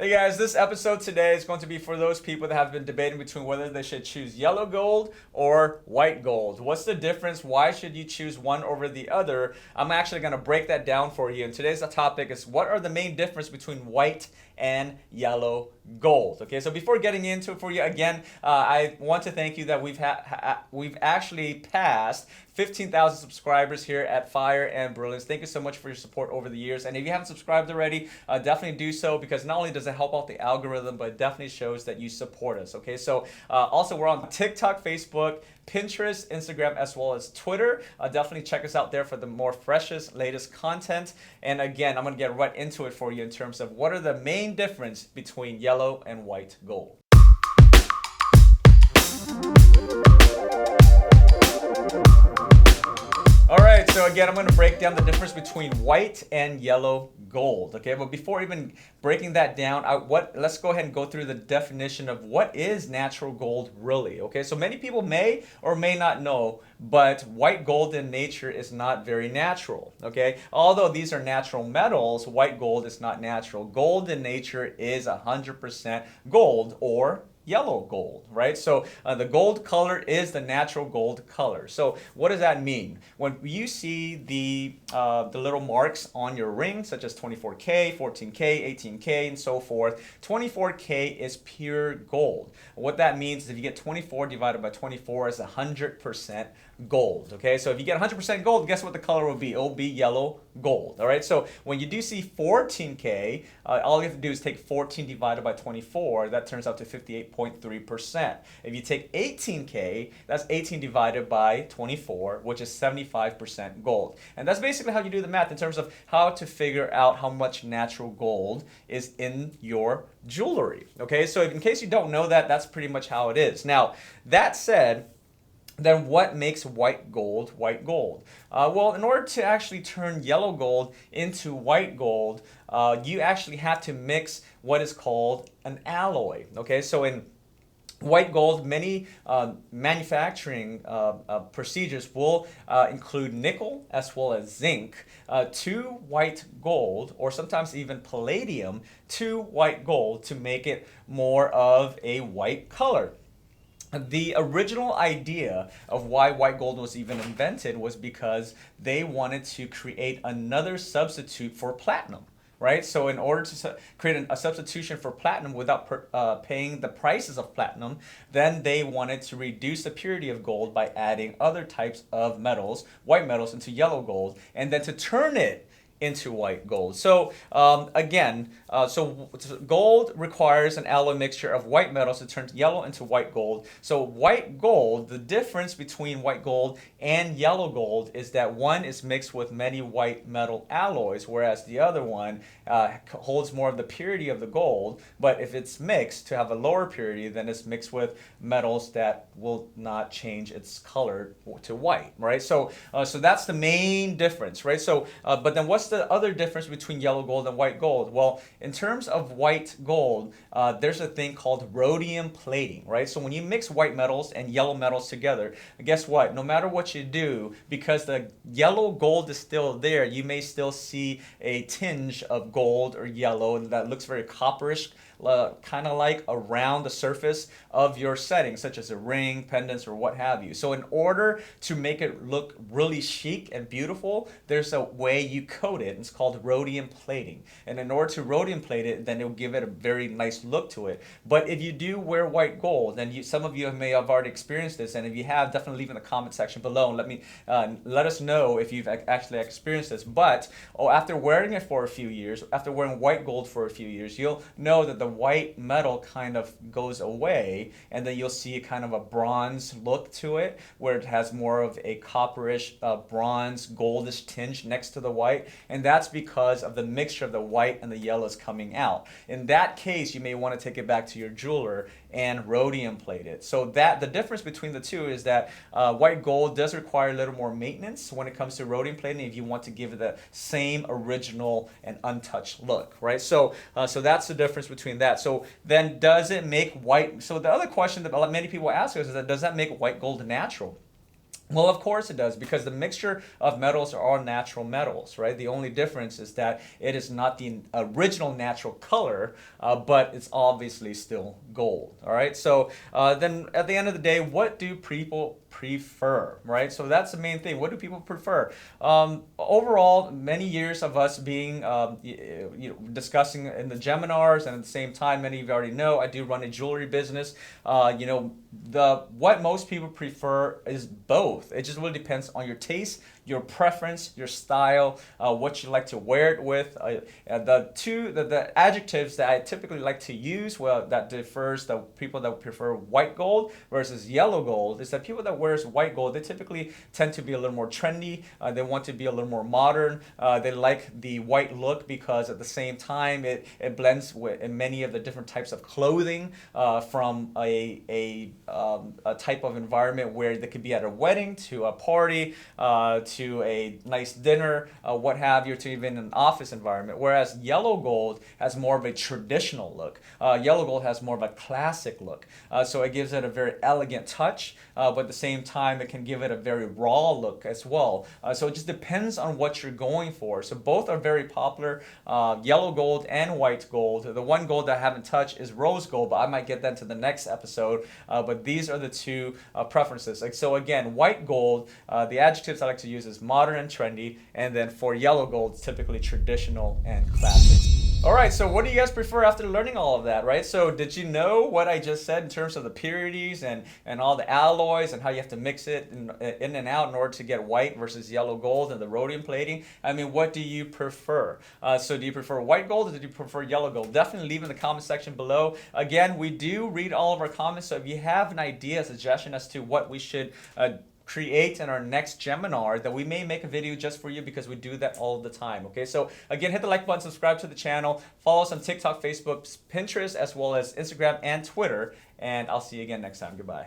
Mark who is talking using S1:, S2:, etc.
S1: Hey guys, this episode today is going to be for those people that have been debating between whether they should choose yellow gold or white gold. What's the difference? Why should you choose one over the other? I'm actually going to break that down for you. And today's topic is what are the main difference between white and yellow gold. Okay, so before getting into it for you again, I want to thank you that we've actually passed 15,000 subscribers here at Fire and Brilliance. Thank you so much for your support over the years. And if you haven't subscribed already, definitely do so, because not only does it help out the algorithm, but it definitely shows that you support us. Okay, so also we're on TikTok, Facebook, Pinterest, Instagram, as well as Twitter. Definitely check us out there for the more freshest, latest content. And again, I'm going to get right into it for you in terms of what are the main difference between yellow and white gold. All right, so again, I'm going to break down the difference between white and yellow gold. Okay, but before even breaking that down, let's go ahead and go through the definition of what is natural gold really. Okay, so many people may or may not know, but white gold in nature is not very natural. Okay, although these are natural metals, white gold is not natural. Gold in nature is 100% gold or yellow gold, right? So the gold color is the natural gold color. So what does that mean? When you see the little marks on your ring, such as 24K, 14K, 18K, and so forth, 24K is pure gold. What that means is if you get 24 divided by 24 is 100% gold. Okay, so if you get 100% gold, guess what the color will be? It will be yellow gold. All right, so when you do see 14K, all you have to do is take 14 divided by 24. That turns out to 58.3%. If you take 18K, that's 18 divided by 24, which is 75% gold. And that's basically how you do the math in terms of how to figure out how much natural gold is in your jewelry. Okay, so in case you don't know that, that's pretty much how it is. Now, that said, then what makes white gold white gold? Well, in order to actually turn yellow gold into white gold, you actually have to mix what is called an alloy. Okay, so in white gold, many manufacturing procedures will include nickel as well as zinc to white gold, or sometimes even palladium to white gold, to make it more of a white color. The original idea of why white gold was even invented was because they wanted to create another substitute for platinum. Right? So in order to create a substitution for platinum without paying the prices of platinum, then they wanted to reduce the purity of gold by adding other types of metals, white metals, into yellow gold, and then to turn it into white gold. So so gold requires an alloy mixture of white metals to turn yellow into white gold. So white gold, the difference between white gold and yellow gold is that one is mixed with many white metal alloys, whereas the other one holds more of the purity of the gold. But if it's mixed to have a lower purity, then it's mixed with metals that will not change its color to white, right? So that's the main difference, right? So but then what's the other difference between yellow gold and white gold? Well, in terms of white gold, there's a thing called rhodium plating, right? So when you mix white metals and yellow metals together, guess what? No matter what you do, because the yellow gold is still there, you may still see a tinge of gold or yellow that looks very copperish, kind of like around the surface of your setting, such as a ring, pendants, or what have you. So in order to make it look really chic and beautiful, there's a way you coat it. It's called rhodium plating. And in order to rhodium plate it, then it will give it a very nice look to it. But if you do wear white gold, and some of you may have already experienced this, and if you have, definitely leave in the comment section below and let us know if you've actually experienced this. But after wearing it for a few years, after wearing white gold for a few years, you'll know that the white metal kind of goes away, and then you'll see kind of a bronze look to it, where it has more of a copperish bronze goldish tinge next to the white, and that's because of the mixture of the white and the yellows coming out. In that case, you may want to take it back to your jeweler and rhodium plate it. So that the difference between the two is that white gold does require a little more maintenance when it comes to rhodium plating if you want to give it the same original and untouched look, right? So that's the difference between that. So then does it make white? So the other question that many people ask us is that does that make white gold natural? Well, of course it does, because the mixture of metals are all natural metals, right? The only difference is that it is not the original natural color, but it's obviously still gold, all right? So then at the end of the day, what do people prefer, right? So that's the main thing. What do people prefer? Overall, many years of us being discussing in the Geminars, and at the same time, many of you already know, I do run a jewelry business. The what most people prefer is both. It just really depends on your taste, your preference, your style, what you like to wear it with. The adjectives that I typically like to use, well, that differs the people that prefer white gold versus yellow gold, is that people that wears white gold, they typically tend to be a little more trendy. They want to be a little more modern. They like the white look because at the same time it blends with in many of the different types of clothing, from a type of environment where they could be at a wedding, to a party, to a nice dinner, what have you, to even an office environment. Whereas yellow gold has more of a traditional look. Yellow gold has more of a classic look. So it gives it a very elegant touch, but at the same time, it can give it a very raw look as well. So it just depends on what you're going for. So both are very popular, yellow gold and white gold. The one gold that I haven't touched is rose gold, but I might get that to the next episode. But these are the two preferences. Like, so again, white gold, the adjectives I like to use is modern and trendy, and then for yellow gold, it's typically traditional and classic. All right, so what do you guys prefer after learning all of that, right? So did you know what I just said in terms of the purities and all the alloys and how you have to mix it in and out in order to get white versus yellow gold and the rhodium plating? I mean, what do you prefer? So do you prefer white gold or do you prefer yellow gold? Definitely leave in the comment section below. Again, we do read all of our comments, so if you have an idea, a suggestion as to what we should create in our next Geminar, that we may make a video just for you, because we do that all the time. Okay, so again, hit the like button, subscribe to the channel, follow us on TikTok, Facebook, Pinterest, as well as Instagram and Twitter, and I'll see you again next time. Goodbye.